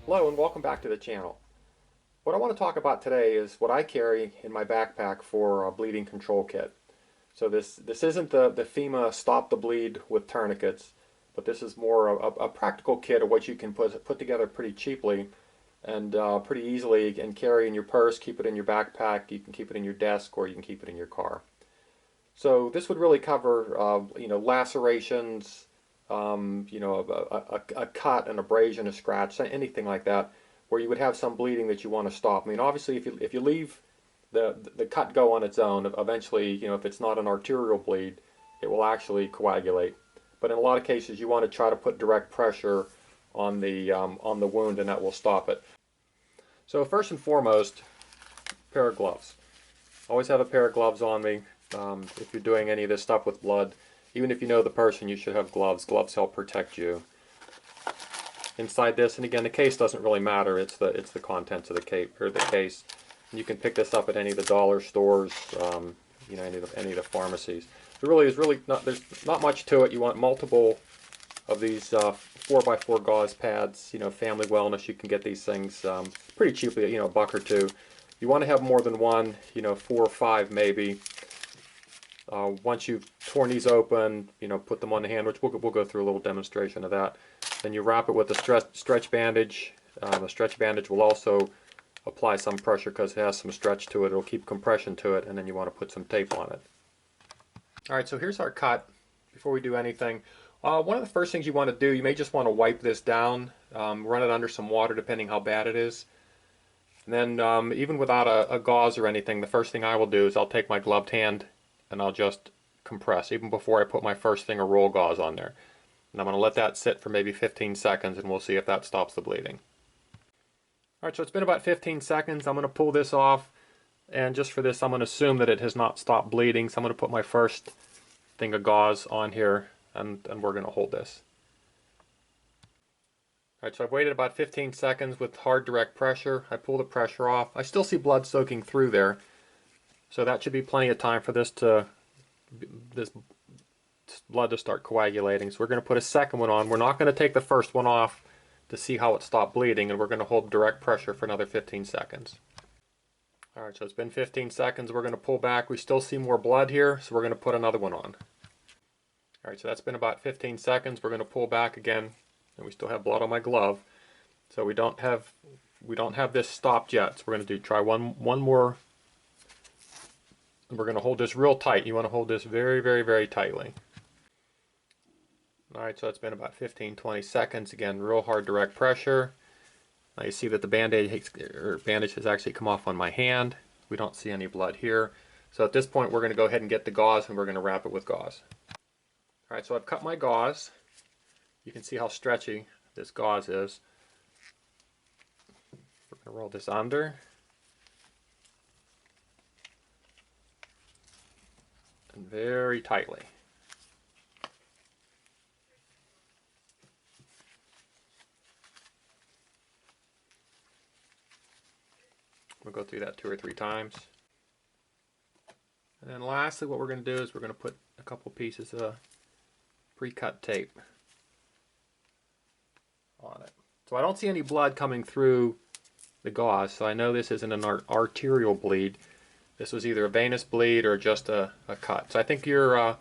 Hello and welcome back to the channel. What I want to talk about today is what I carry in my backpack for a bleeding control kit. So this isn't the FEMA Stop the Bleed with tourniquets, but this is more a practical kit of what you can put together pretty cheaply and pretty easily and carry in your purse, keep it in your backpack, you can keep it in your desk, or you can keep it in your car. So this would really cover lacerations, a cut, an abrasion, a scratch, anything like that, where you would have some bleeding that you want to stop. I mean, obviously, if you leave the cut go on its own, eventually, if it's not an arterial bleed, it will actually coagulate. But in a lot of cases, you want to try to put direct pressure on the wound, and that will stop it. So first and foremost, pair of gloves. Always have a pair of gloves on me. If you're doing any of this stuff with blood, even if you know the person, you should have gloves. Gloves help protect you. Inside this, and again, the case doesn't really matter. It's the contents of the case. And you can pick this up at any of the dollar stores, any of the pharmacies. There's not much to it. You want multiple of these 4x4 gauze pads. Family wellness. You can get these things pretty cheaply. A buck or two. You want to have more than one. 4 or 5 maybe. Once you've torn these open, put them on the hand, which we'll go through a little demonstration of that. Then you wrap it with a stretch bandage. The stretch bandage will also apply some pressure because it has some stretch to it. It'll keep compression to it, and then you want to put some tape on it. Alright, so here's our cut. Before we do anything, one of the first things you want to do, you may just want to wipe this down, run it under some water depending how bad it is. And then even without a gauze or anything, the first thing I will do is I'll take my gloved hand and I'll just compress even before I put my first thing of roll gauze on there. And I'm going to let that sit for maybe 15 seconds and we'll see if that stops the bleeding. Alright, so it's been about 15 seconds. I'm going to pull this off, and just for this I'm going to assume that it has not stopped bleeding. So I'm going to put my first thing of gauze on here and we're going to hold this. Alright, so I've waited about 15 seconds with hard direct pressure. I pull the pressure off. I still see blood soaking through there. So that should be plenty of time for this blood to start coagulating. So we're going to put a second one on. We're not going to take the first one off to see how it stopped bleeding, and we're going to hold direct pressure for another 15 seconds. Alright, so it's been 15 seconds. We're going to pull back. We still see more blood here, so we're going to put another one on. Alright, so that's been about 15 seconds. We're going to pull back again, and we still have blood on my glove. So we don't have this stopped yet. So we're going to try one more. We're going to hold this real tight. You want to hold this very, very, very tightly. Alright, so it's been about 15-20 seconds. Again, real hard direct pressure. Now you see that the bandage has actually come off on my hand. We don't see any blood here. So at this point we're going to go ahead and get the gauze and we're going to wrap it with gauze. Alright, so I've cut my gauze. You can see how stretchy this gauze is. We're going to roll this under. Very tightly. We'll go through that 2 or 3 times. And then lastly what we're going to do is we're going to put a couple pieces of pre-cut tape on it. So I don't see any blood coming through the gauze, so I know this isn't an arterial bleed. This was either a venous bleed or just a cut. So I think we're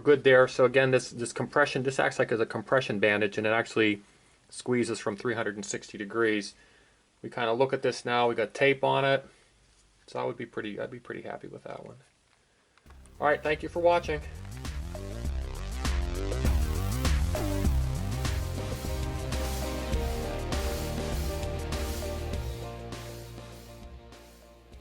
good there. So again, this compression, this acts like as a compression bandage, and it actually squeezes from 360 degrees. We kind of look at this now. We got tape on it, so I'd be pretty happy with that one. All right, thank you for watching.